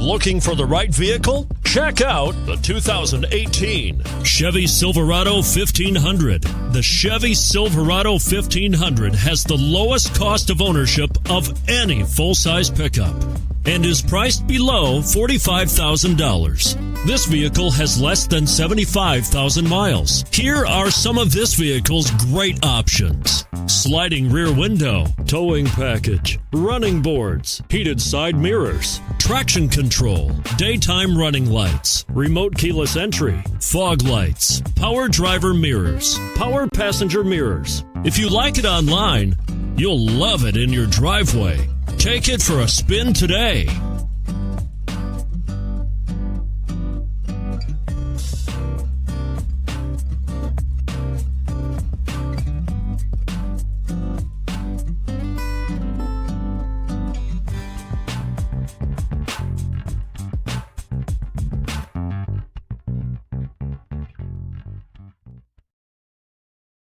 Looking for the right vehicle? Check out the 2018 Chevy Silverado 1500. The Chevy Silverado 1500 has the lowest cost of ownership of any full-size pickup and is priced below $45,000. This vehicle has less than 75,000 miles. Here are some of this vehicle's great options: sliding rear window, towing package, running boards, heated side mirrors, traction control, daytime running lights, remote keyless entry, fog lights, power driver mirrors, power passenger mirrors. If you like it online, you'll love it in your driveway. Take it for a spin today.